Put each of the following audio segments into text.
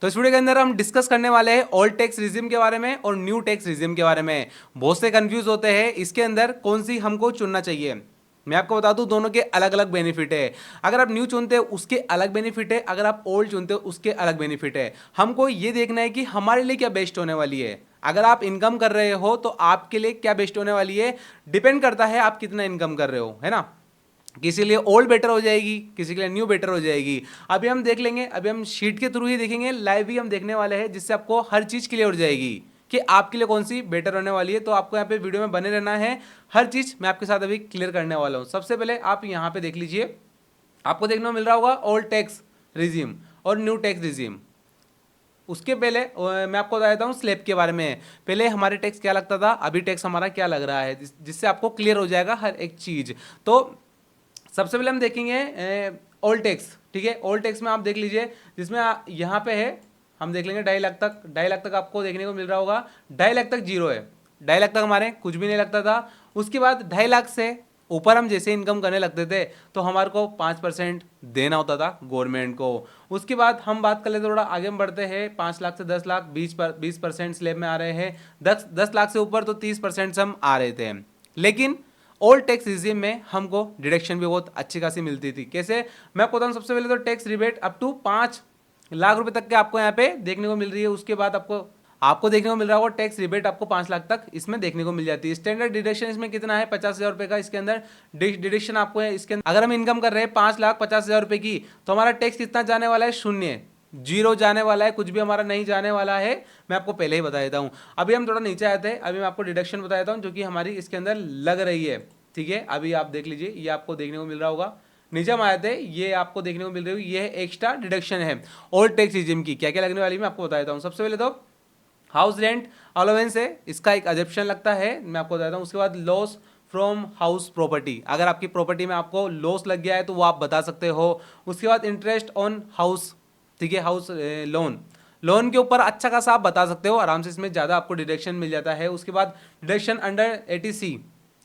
तो इस वीडियो के अंदर हम डिस्कस करने वाले हैं ओल्ड टैक्स रिजिम के बारे में और न्यू टैक्स रिजिम के बारे में। बहुत से कंफ्यूज होते हैं इसके अंदर कौन सी हमको चुनना चाहिए। मैं आपको बता दूं दोनों के अलग अलग बेनिफिट है। अगर आप न्यू चुनते हो उसके अलग बेनिफिट है, अगर आप ओल्ड चुनते हो उसके अलग बेनिफिट है। हमको ये देखना है कि हमारे लिए क्या बेस्ट होने वाली है। अगर आप इनकम कर रहे हो तो आपके लिए क्या बेस्ट होने वाली है, डिपेंड करता है आप कितना इनकम कर रहे हो, है ना। किसी के लिए ओल्ड बेटर हो जाएगी, किसी के लिए न्यू बेटर हो जाएगी। अभी हम देख लेंगे, अभी हम शीट के थ्रू ही देखेंगे, लाइव ही हम देखने वाले हैं, जिससे आपको हर चीज़ क्लियर हो जाएगी कि आपके लिए कौन सी बेटर होने वाली है। तो आपको यहाँ पे वीडियो में बने रहना है, हर चीज़ मैं आपके साथ अभी क्लियर करने वाला हूँ। सबसे पहले आप यहाँ पे देख लीजिए, आपको देखने को मिल रहा होगा ओल्ड टैक्स रिजिम और न्यू टैक्स रिजिम। उसके पहले मैं आपको बता देता हूँ स्लैब के बारे में। पहले हमारे टैक्स क्या लगता था, अभी टैक्स हमारा क्या लग रहा है, जिससे आपको क्लियर हो जाएगा हर एक चीज़। तो सबसे पहले हम देखेंगे ओल्ड टैक्स, ठीक है। ओल्ड टैक्स में आप देख लीजिए, जिसमें यहाँ पे है, हम देख लेंगे 2.5 लाख तक। 2.5 लाख तक आपको देखने को मिल रहा होगा, 2.5 लाख तक जीरो है। 2.5 लाख तक हमारे कुछ भी नहीं लगता था। उसके बाद 2.5 लाख से ऊपर हम जैसे इनकम करने लगते थे तो हमारे को 5% देना होता था गवर्नमेंट को। उसके बाद हम बात कर लेते, थोड़ा आगे हम बढ़ते हैं, 5 लाख से 10 लाख 20% स्लैब में आ रहे हैं। 10 लाख से ऊपर तो 30% हम आ रहे थे। लेकिन ओल्ड टैक्स रिजिम में हमको डिडक्शन भी बहुत अच्छी खासी मिलती थी। कैसे, मैं आपको बताऊं, सबसे पहले तो tax rebate up to 5 lakh रुपए तक के आपको यहाँ पे देखने को मिल रही है। उसके बाद आपको देखने को मिल रहा होगा टैक्स रिबेट आपको 5 लाख तक इसमें देखने को मिल जाती है। स्टैंडर्ड डिडक्शन इसमें कितना है, 50,000 रुपए का इसके अंदर डिडक्शन आपको है। इसके अंदर अगर हम इनकम कर रहे हैं 5,50,000 रुपए की, तो हमारा टैक्स कितना जाने वाला है, शून्य, जीरो जाने वाला है, कुछ भी हमारा नहीं जाने वाला है। मैं आपको पहले ही बता देता हूँ। अभी हम थोड़ा नीचे आते हैं, अभी मैं आपको डिडक्शन बता देता हूँ जो कि हमारी इसके अंदर लग रही है, ठीक है। अभी आप देख लीजिए, ये आपको देखने को मिल रहा होगा, नीचे हम आए थे, ये आपको देखने को मिल रही है, ये एक्स्ट्रा डिडक्शन है ओल्ड टैक्स रिजिम की। क्या क्या लगने वाली मैं आपको बता देता हूँ। सबसे पहले तो हाउस रेंट अलाउंस है, इसका एक एग्जेप्शन लगता है, मैं आपको बताता हूँ। उसके बाद लॉस फ्रॉम हाउस प्रॉपर्टी, अगर आपकी प्रॉपर्टी में आपको लॉस लग गया है तो वो आप बता सकते हो। उसके बाद इंटरेस्ट ऑन हाउस, ठीक है, हाउस लोन, लोन के ऊपर अच्छा खासा आप बता सकते हो आराम से, इसमें ज़्यादा आपको डिडक्शन मिल जाता है। उसके बाद डिडक्शन अंडर एटीसी,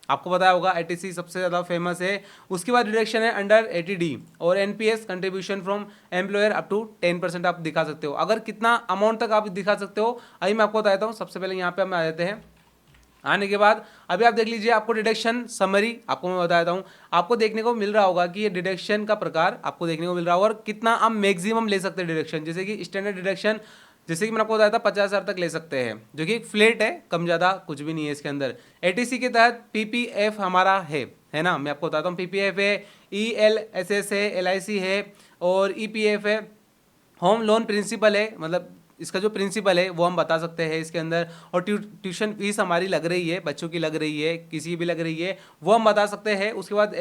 आपको पता होगा एटीसी सबसे ज़्यादा फेमस है। उसके बाद डिडक्शन है अंडर एटीडी और NPS contribution from employer up to 10% आप दिखा सकते हो। अगर कितना अमाउंट तक आप दिखा सकते हो, अभी मैं आपको बताता हूँ। सबसे पहले यहाँ पे हम आ जाते हैं, आने के बाद अभी आप देख लीजिए, आपको डिडक्शन समरी आपको मैं बता देता हूँ। आपको देखने को मिल रहा होगा कि ये डिडक्शन का प्रकार आपको देखने को मिल रहा होगा और कितना आप मैक्सिमम ले सकते हैं डिडक्शन। जैसे कि स्टैंडर्ड डिडक्शन, जैसे कि मैंने आपको बताया था 50,000 तक ले सकते हैं, जो कि एक फ्लेट है, कम ज़्यादा कुछ भी नहीं है इसके अंदर। एटीसी के तहत पीपीएफ हमारा है ना, मैं आपको बताता हूँ। पीपीएफ है, ईएलएसएस है, एलआईसी है और ईपीएफ है। होम लोन प्रिंसिपल है, मतलब इसका जो प्रिंसिपल है वो हम बता सकते हैं इसके अंदर। और ट्यूशन फीस हमारी लग रही है, बच्चों की लग रही है, किसी की भी लग रही है, वो हम बता सकते हैं। उसके बाद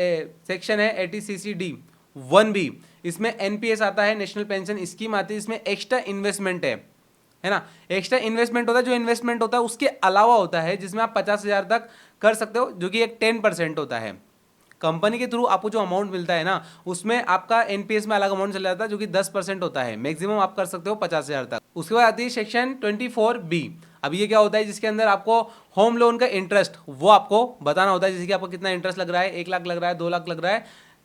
सेक्शन है एटीसीसीडी 1B, इसमें एनपीएस आता है, नेशनल पेंशन स्कीम आती है। इसमें एक्स्ट्रा इन्वेस्टमेंट है ना, एक्स्ट्रा इन्वेस्टमेंट होता है। जो इन्वेस्टमेंट होता है उसके अलावा होता है, जिसमें आप 50,000 तक कर सकते हो, जो कि एक 10% होता है। कंपनी के थ्रू आपको जो अमाउंट मिलता है ना, उसमें आपका एनपीएस में अलग अमाउंट चला जाता है, जो कि 10% होता है। मैक्सिमम आप कर सकते हो 50,000 तक। उसके बाद आती है सेक्शन 24B। अब ये क्या होता है, जिसके अंदर आपको होम लोन का इंटरेस्ट वो आपको बताना होता है। जैसे कि आपको कितना इंटरेस्ट लग रहा है, 1 लाख लग रहा है, 2 लाख लग रहा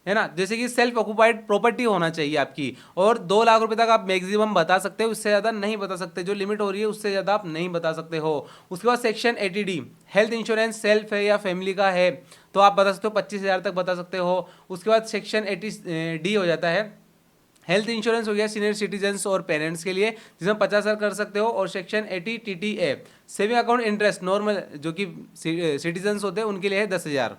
है ना। जैसे कि सेल्फ ऑक्युपाइड प्रॉपर्टी होना चाहिए आपकी, और 2 लाख रुपए तक आप मैक्सिमम बता सकते हो, उससे ज़्यादा नहीं बता सकते। जो लिमिट हो रही है उससे ज़्यादा आप नहीं बता सकते हो। उसके बाद section 80D, health insurance self है या फैमिली का है तो आप बता सकते हो, 25,000 तक बता सकते हो। उसके बाद सेक्शन 80D हो जाता है, हेल्थ इंश्योरेंस हो गया सीनियर सिटीजन्स और पेरेंट्स के लिए, जिसमें 50,000 कर सकते हो। और section 80TTA saving account interest normal जो कि सिटीजन्स होते हैं उनके लिए है 10,000।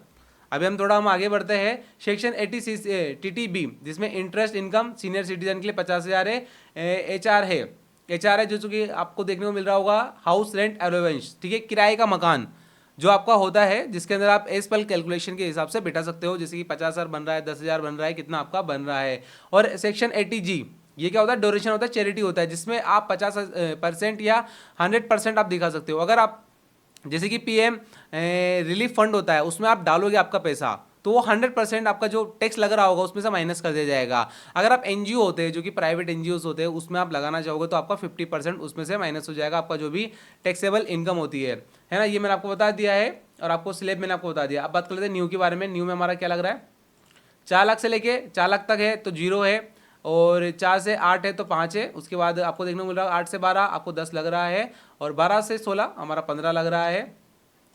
अभी हम आगे बढ़ते हैं, सेक्शन 80TTB, जिसमें इंटरेस्ट इनकम सीनियर सिटीजन के लिए 50,000 है। एचआर है जो कि आपको देखने को मिल रहा होगा, हाउस रेंट अलाउंस, ठीक है, किराए का मकान जो आपका होता है, जिसके अंदर आप एज पर कैलकुलेशन के हिसाब से बिठा सकते हो। जैसे कि 50,000 बन रहा है, 10,000 बन रहा है, कितना आपका बन रहा है। और सेक्शन 80G, ये क्या होता है, डोनेशन होता है, चैरिटी होता है, जिसमें आप 50% या 100% आप दिखा सकते हो। अगर आप जैसे कि पीएम रिलीफ फंड होता है, उसमें आप डालोगे आपका पैसा, तो वो 100% आपका जो टैक्स लग रहा होगा उसमें से माइनस कर दिया जाएगा। अगर आप एनजीओ होते हैं, जो कि प्राइवेट एनजीओ होते हैं, उसमें आप लगाना चाहोगे तो आपका 50% उसमें से माइनस हो जाएगा, आपका जो भी टैक्सेबल इनकम होती है ना। ये मैंने आपको बता दिया है और आपको स्लैब मैंने आपको बता दिया। अब बात कर लेते हैं न्यू के बारे में। न्यू में हमारा क्या लग रहा है, 4 लाख से लेके 4 लाख तक है तो जीरो है। और 4 से 8 है तो 5 है, उसके बाद आपको देखने को मिल रहा है 8 से 12 आपको 10 लग रहा है, और 12 से 16 हमारा 15 लग रहा है,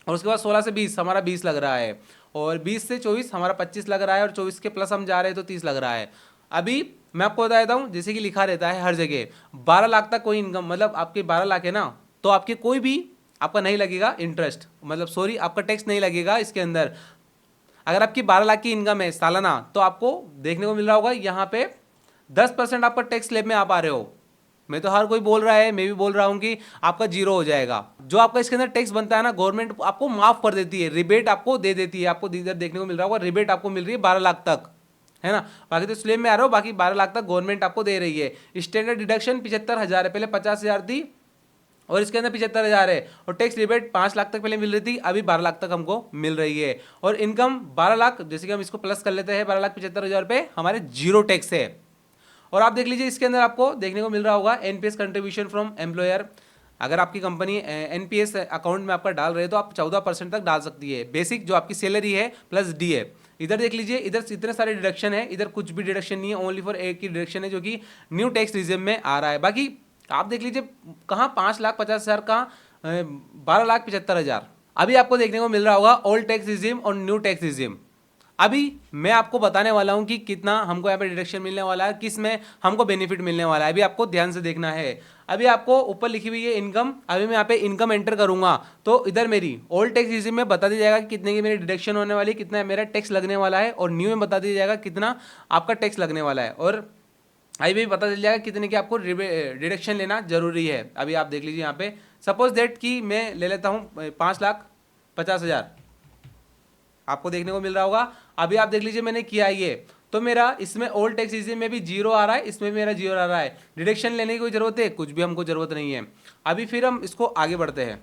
और उसके बाद 16 से 20 हमारा 20 लग रहा है, और 20 से 24 हमारा 25 लग रहा है, और 24 के प्लस हम जा रहे हैं तो 30 लग रहा है। अभी मैं आपको बता देता हूँ, जैसे कि लिखा रहता है हर जगह 12 लाख तक कोई इनकम, मतलब आपके 12 लाख है ना, तो आपके कोई भी आपका नहीं लगेगा इंटरेस्ट, मतलब सॉरी आपका टैक्स नहीं लगेगा इसके अंदर। अगर आपकी 12 लाख की इनकम है सालाना, तो आपको देखने को मिल रहा होगा यहाँ पे 10% आपका टैक्स स्लैब में आप आ रहे हो। मैं तो हर कोई बोल रहा है, मैं भी बोल रहा हूँ कि आपका जीरो हो जाएगा। जो आपका इसके अंदर टैक्स बनता है ना, गवर्नमेंट आपको माफ कर देती है, रिबेट आपको दे देती है। आपको इधर देखने को मिल रहा होगा रिबेट आपको मिल रही है 12 लाख तक, है ना। बाकी तो स्लैब में आ रहे हो, बाकी 12 लाख तक गवर्नमेंट आपको दे रही है। स्टैंडर्ड डिडक्शन 75,000 है, पहले 50,000 थी और इसके अंदर 75,000 है, और टैक्स रिबेट 5 लाख तक पहले मिल रही थी, अभी 12 लाख तक हमको मिल रही है। और इनकम 12 लाख, जैसे कि हम इसको प्लस कर लेते हैं, 12,75,000 रुपये हमारे जीरो टैक्स है। और आप देख लीजिए इसके अंदर आपको देखने को मिल रहा होगा एनपीएस कंट्रीब्यूशन फ्रॉम एम्प्लॉयर। अगर आपकी कंपनी एनपीएस अकाउंट में आपका डाल रहे हो तो आप 14% तक डाल सकती है, बेसिक जो आपकी सैलरी है प्लस डी है। इधर देख लीजिए, इधर इतने सारे डिडक्शन है, इधर कुछ भी डिडक्शन नहीं है, ओनली फॉर एक ही डिडक्शन है जो कि न्यू टैक्स रिजिम में आ रहा है। बाकी आप देख लीजिए कहाँ 5,50,000, कहाँ 12,75,000। अभी आपको देखने को मिल रहा होगा ओल्ड टैक्स रिजिम और न्यू टैक्स रिजिम। अभी मैं आपको बताने वाला हूं कि कितना हमको यहाँ पे डिडक्शन मिलने वाला है, किस में हमको बेनिफिट मिलने वाला है, अभी आपको ध्यान से देखना है। अभी आपको ऊपर लिखी हुई है इनकम, अभी मैं यहाँ पे इनकम एंटर करूंगा तो इधर मेरी ओल्ड टैक्स रिजिम में बता दिया जाएगा कि कितने की मेरी डिडक्शन होने वाली है, कितना मेरा टैक्स लगने वाला है, और न्यू में बता दिया जाएगा कितना आपका टैक्स लगने वाला है, और अभी भी पता चल जाएगा कितने की आपको डिडक्शन लेना जरूरी है। अभी आप देख लीजिए यहाँ पे, सपोज दैट कि मैं ले लेता हूँ 5,50,000, आपको देखने को मिल रहा होगा। अभी आप देख लीजिए मैंने किया ये, तो मेरा इसमें ओल्ड टैक्स रिजिम में भी जीरो आ रहा है, इसमें भी मेरा जीरो आ रहा है। डिडक्शन लेने की कोई जरूरत है, कुछ भी हमको जरूरत नहीं है। अभी फिर हम इसको आगे बढ़ते हैं,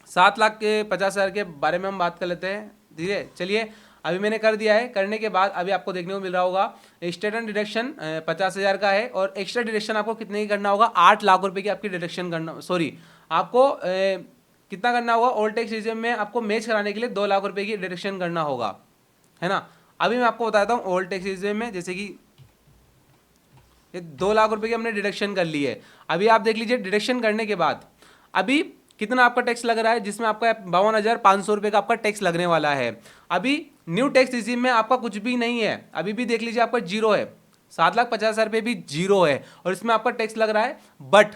7,50,000 के बारे में हम बात कर लेते हैं धीरे। चलिए अभी मैंने कर दिया है, करने के बाद अभी आपको देखने को मिल रहा होगा स्टेटमेंट डिडक्शन 50,000 का है, और एक्स्ट्रा डिडक्शन आपको कितने की करना होगा, 8 लाख रुपए की आपकी डिडक्शन करना, सॉरी आपको कितना करना होगा, ओल्ड टैक्स रिजिम में आपको मैच कराने के लिए 2 लाख रुपए की डिडक्शन करना होगा, है ना। अभी मैं आपको बताता हूँ ओल्ड टैक्स रिजिम में, जैसे कि ये 2 लाख रुपए की हमने डिडक्शन कर ली है। अभी आप देख लीजिए डिडक्शन करने के बाद अभी कितना आपका टैक्स लग रहा है, जिसमें आपका 52,500 रुपये का आपका टैक्स लगने वाला है। अभी न्यू टैक्स रिजिम में आपका कुछ भी नहीं है, अभी भी देख लीजिए आपका जीरो है, 7,50,000 रुपये भी जीरो है, और इसमें आपका टैक्स लग रहा है। बट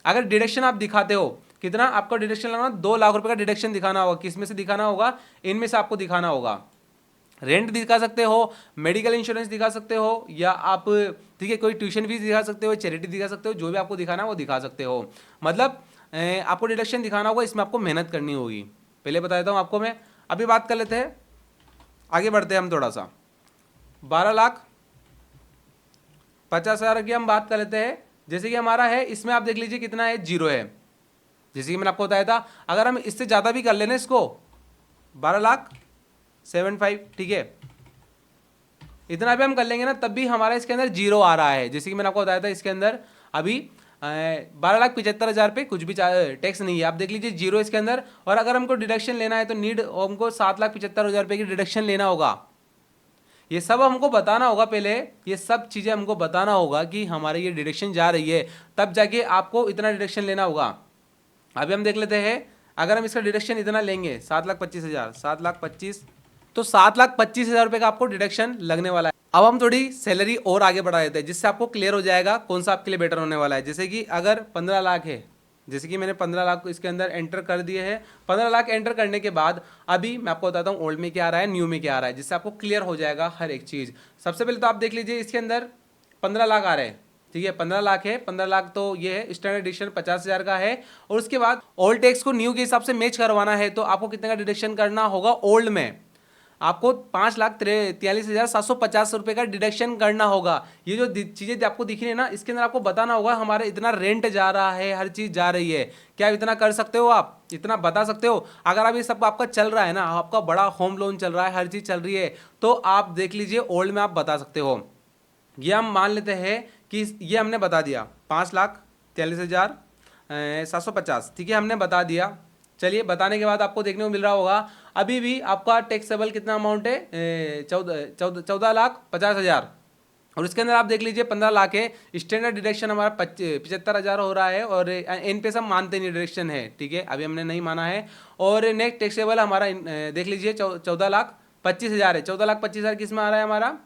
अगर डिडक्शन आप दिखाते हो, कितना आपका डिडक्शन लगना, 2 लाख रुपए का डिडक्शन दिखाना होगा। किस में से दिखाना होगा, इनमें से आपको दिखाना होगा। रेंट दिखा सकते हो, मेडिकल इंश्योरेंस दिखा सकते हो, या आप ठीक है कोई ट्यूशन फीस दिखा सकते हो, चैरिटी दिखा सकते हो, जो भी आपको दिखाना है वो दिखा सकते हो। मतलब आपको डिडक्शन दिखाना होगा, इसमें आपको मेहनत करनी होगी। पहले बता देता हूँ आपको मैं। अभी बात कर लेते हैं, आगे बढ़ते हैं हम थोड़ा सा। 12,50,000 की हम बात कर लेते हैं। जैसे कि हमारा है, इसमें आप देख लीजिए कितना है, जीरो है। जैसे कि मैंने आपको बताया था, अगर हम इससे ज़्यादा भी कर लेना इसको, 12,75,000, ठीक है, इतना भी हम कर लेंगे ना, तब भी हमारा इसके अंदर जीरो आ रहा है। जैसे कि मैंने आपको बताया था, इसके अंदर अभी 12,75,000 पे कुछ भी टैक्स नहीं है। आप देख लीजिए जीरो इसके अंदर। और अगर हमको डिडक्शन लेना है तो नीड हमको 7,75,000 रुपये की डिडक्शन लेना होगा। ये सब हमको बताना होगा, पहले ये सब चीज़ें हमको बताना होगा कि हमारी ये डिडक्शन जा रही है, तब जाके आपको इतना डिडक्शन लेना होगा। अभी हम देख लेते हैं, अगर हम इसका डिडक्शन इतना लेंगे 7,25,000, 7,25,000, तो 7,25,000 रुपये का आपको डिडक्शन लगने वाला है। अब हम थोड़ी सैलरी और आगे बढ़ा देते हैं, जिससे आपको क्लियर हो जाएगा कौन सा आपके लिए बेटर होने वाला है। जैसे कि अगर 15 लाख है, जैसे कि मैंने 15 लाख को इसके अंदर एंटर कर दिए हैं। 15 लाख एंटर करने के बाद अभी मैं आपको बताता हूँ ओल्ड में क्या आ रहा है, न्यू में क्या आ रहा है, जिससे आपको क्लियर हो जाएगा हर एक चीज़। सबसे पहले तो आप देख लीजिए, इसके अंदर 15 लाख आ रहे हैं, ठीक है, 15 लाख है। 15 लाख तो ये है, स्टैंडर्ड डिडक्शन 50,000 का है। और उसके बाद ओल्ड टैक्स को न्यू के हिसाब से मैच करवाना है, तो आपको कितने का डिडक्शन करना होगा, ओल्ड में आपको 5,43,750 रुपये का डिडक्शन करना होगा। ये जो चीज़ें आपको दिख रही है ना, इसके अंदर आपको बताना होगा हमारा इतना रेंट जा रहा है, हर चीज़ जा रही है, क्या इतना कर सकते हो, आप इतना बता सकते हो। अगर आप ये सब आपका चल रहा है ना, आपका बड़ा होम लोन चल रहा है, हर चीज़ चल रही है, तो आप देख लीजिए ओल्ड में आप बता सकते हो। ये हम मान लेते हैं कि ये हमने बता दिया 5,43,750, ठीक है, हमने बता दिया। चलिए बताने के बाद आपको देखने को मिल रहा होगा अभी भी आपका टैक्सेबल कितना अमाउंट है, 14,50,000, और इसके अंदर आप देख लीजिए 15 लाख है, स्टैंडर्ड डिडक्शन हमारा 75,000 हो रहा है, और एनपीएस हम मानते नहीं डिडक्शन है, ठीक है, अभी हमने नहीं माना है। और नेक्स्ट टैक्सेबल हमारा देख लीजिए 14,25,000 है। 14,25,000 किस में आ रहा है हमारा,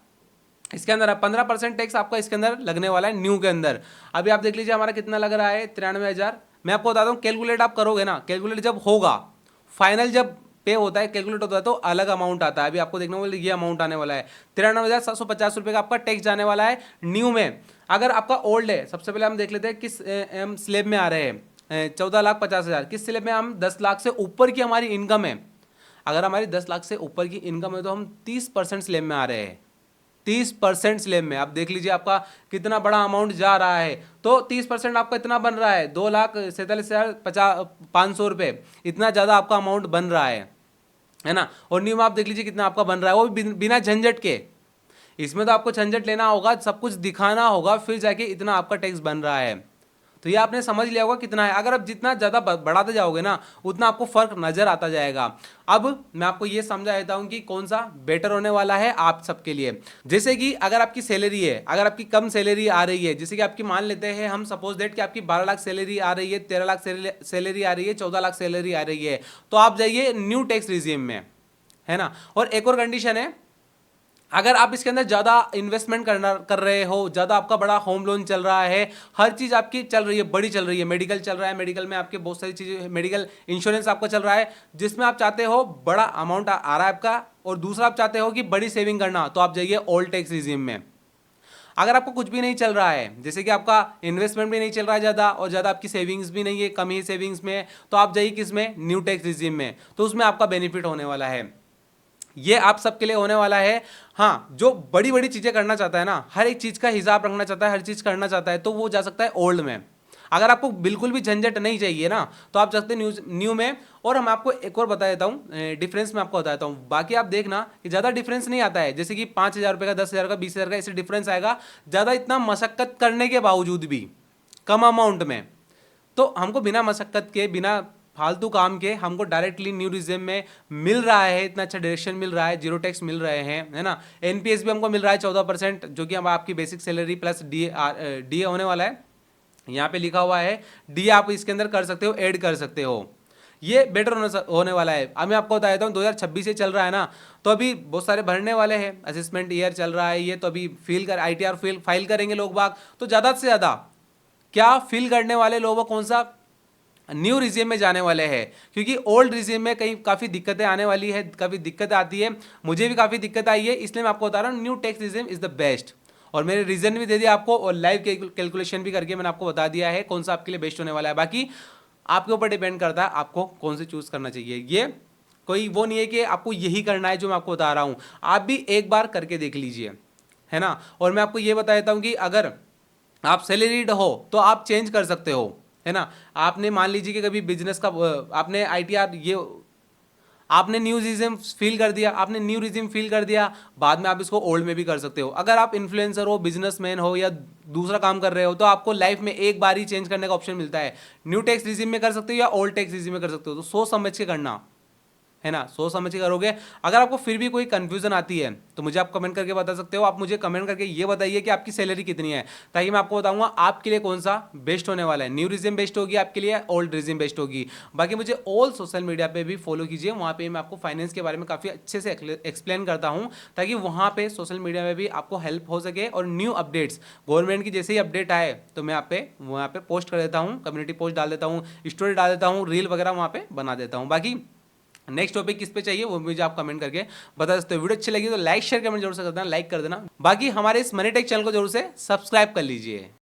इसके अंदर 15% टैक्स आपका इसके अंदर लगने वाला है न्यू के अंदर। अभी आप देख लीजिए हमारा कितना लग रहा है, 93,000। मैं आपको बताता हूँ, कैलकुलेट आप करोगे ना, कैलकुलेट जब होगा, फाइनल जब पे होता है, कैलकुलेट होता है, तो अलग अमाउंट आता है। अभी आपको देखने वाले ये अमाउंट आने वाला है, 93,750 रुपये का आपका टैक्स जाने वाला है न्यू में। अगर आपका ओल्ड है, सबसे पहले हम देख लेते हैं किस स्लेब में आ रहे हैं। 14,50,000 किस स्लेब में, हम 10 लाख से ऊपर की हमारी इनकम है। अगर हमारी 10 लाख से ऊपर की इनकम है तो हम 30% स्लेब में आ रहे हैं, 30% स्लेब में। आप देख लीजिए आपका कितना बड़ा अमाउंट जा रहा है। तो 30% आपका इतना बन रहा है, 2,47,500 रुपये, इतना ज़्यादा आपका अमाउंट बन रहा है ना। और न्यू में आप देख लीजिए कितना आपका बन रहा है, वो भी बिना झंझट के। इसमें तो आपको झंझट लेना होगा, सब कुछ दिखाना होगा, फिर जाके इतना आपका टैक्स बन रहा है। तो ये आपने समझ लिया होगा कितना है। अगर आप जितना ज़्यादा बढ़ाते जाओगे ना, उतना आपको फर्क नजर आता जाएगा। अब मैं आपको ये समझा देता हूँ कि कौन सा बेटर होने वाला है आप सबके लिए। जैसे कि अगर आपकी सैलरी है, अगर आपकी कम सैलरी आ रही है, जैसे कि आपकी मान लेते हैं हम सपोज दैट कि आपकी 12 लाख सैलरी आ रही है, 13 लाख सैलरी आ रही है, 14 लाख सैलरी आ रही है, तो आप जाइए न्यू टैक्स रिजीम में, है ना। और एक और कंडीशन है, अगर आप इसके अंदर ज़्यादा इन्वेस्टमेंट कर रहे हो, ज़्यादा आपका बड़ा होम लोन चल रहा है, हर चीज़ आपकी चल रही है, बड़ी चल रही है, मेडिकल चल रहा है, मेडिकल में आपके बहुत सारी चीज़ें, मेडिकल इंश्योरेंस आपका चल रहा है, जिसमें आप चाहते हो बड़ा अमाउंट आ रहा है आपका, और दूसरा आप चाहते हो कि बड़ी सेविंग करना, तो आप जाइए ओल्ड टैक्स रिजीम में। अगर आपको कुछ भी नहीं चल रहा है, जैसे कि आपका इन्वेस्टमेंट भी नहीं चल रहा है ज़्यादा, और ज़्यादा आपकी सेविंग्स भी नहीं है, कम ही सेविंग्स में, तो आप जाइए किस में, न्यू टैक्स रिजीम में। तो उसमें आपका बेनिफिट होने वाला है, ये आप सबके लिए होने वाला है। हाँ, जो बड़ी बड़ी चीजें करना चाहता है ना, हर एक चीज का हिसाब रखना चाहता है, हर चीज करना चाहता है, तो वो जा सकता है ओल्ड में। अगर आपको बिल्कुल भी झंझट नहीं चाहिए ना, तो आप सकते हैं न्यू में। और हम आपको एक और बता देता हूँ डिफरेंस, मैं आपको बता देता हूँ, बाकी आप देखना कि ज़्यादा डिफरेंस नहीं आता है, जैसे कि 5,000 रुपये का, 10,000 का, 20,000 का, ऐसे डिफरेंस आएगा। ज़्यादा इतना मशक्कत करने के बावजूद भी कम अमाउंट में, तो हमको बिना मशक्कत के, बिना फालतू काम के, हमको डायरेक्टली न्यू रिजीम में मिल रहा है, इतना अच्छा डायरेक्शन मिल रहा है, जीरो टैक्स मिल रहे हैं, है ना। एनपीएस भी हमको मिल रहा है 14%, जो कि हम आपकी बेसिक सैलरी प्लस डी होने वाला है। यहाँ पे लिखा हुआ है डी, आप इसके अंदर कर सकते हो, ऐड कर सकते हो, ये बेटर होने वाला है। अब मैं आपको बता देता हूँ, 2026 से चल रहा है ना, तो अभी बहुत सारे भरने वाले हैं, असेसमेंट ईयर चल रहा है ये, तो अभी आईटीआर फाइल करेंगे लोग बाग, तो ज़्यादा से ज़्यादा क्या फिल करने वाले लोग कौन सा, न्यू रिजीम में जाने वाले हैं। क्योंकि ओल्ड रिजीम में कहीं काफ़ी दिक्कतें आने वाली है, काफ़ी दिक्कत आती है, मुझे भी काफ़ी दिक्कत आई है, इसलिए मैं आपको बता रहा हूँ new tax regime is the best. और मेरे रीजन भी दे दिया आपको, और लाइव कैलकुलेशन भी करके मैंने आपको बता दिया है कौन सा आपके लिए बेस्ट होने वाला है। बाकी आपके ऊपर डिपेंड करता है आपको कौन से चूज़ करना चाहिए। ये कोई वो नहीं है कि आपको यही करना है जो मैं आपको बता रहा हूँ, आप भी एक बार करके देख लीजिए, है ना। और मैं आपको ये बता देता हूँ कि अगर आप सैलरीड हो तो आप चेंज कर सकते हो, है ना। आपने मान लीजिए कि कभी बिजनेस का आपने आईटीआर ये आपने न्यू रिजिम फील कर दिया, आपने न्यू रिजिम फील कर दिया, बाद में आप इसको ओल्ड में भी कर सकते हो। अगर आप इन्फ्लुएंसर हो, बिजनेसमैन हो, या दूसरा काम कर रहे हो, तो आपको लाइफ में एक बार ही चेंज करने का ऑप्शन मिलता है, न्यू टैक्स रिजिम में कर सकते हो या ओल्ड टैक्स रिजिम में कर सकते हो। तो सोच समझ के करना, है ना, सोच समझ के करोगे। अगर आपको फिर भी कोई कंफ्यूजन आती है तो मुझे आप कमेंट करके बता सकते हो। आप मुझे कमेंट करके ये बताइए कि आपकी सैलरी कितनी है, ताकि मैं आपको बताऊंगा आपके लिए कौन सा बेस्ट होने वाला है। न्यू रिजिम बेस्ट होगी आपके लिए, ओल्ड रिजिम बेस्ट होगी। बाकी मुझे ऑल सोशल मीडिया पे भी फॉलो कीजिए, वहाँ पे मैं आपको फाइनेंस के बारे में काफ़ी अच्छे से एक्सप्लेन करता हूँ, ताकि वहाँ पे सोशल मीडिया में भी आपको हेल्प हो सके। और न्यू अपडेट्स, गवर्नमेंट की जैसे ही अपडेट आए तो मैं वहाँ पे पोस्ट कर देता हूँ, कम्युनिटी पोस्ट डाल देता हूँ, स्टोरी डाल देता हूँ, रील वगैरह वहाँ पे बना देता हूँ। बाकी नेक्स्ट टॉपिक किस पे चाहिए वो मुझे आप कमेंट करके बता सकते हो। वीडियो अच्छी लगी तो लाइक शेयर कमेंट जरूर से कर देना, लाइक कर देना। बाकी हमारे इस मनी टेक चैनल को जरूर से सब्सक्राइब कर लीजिए।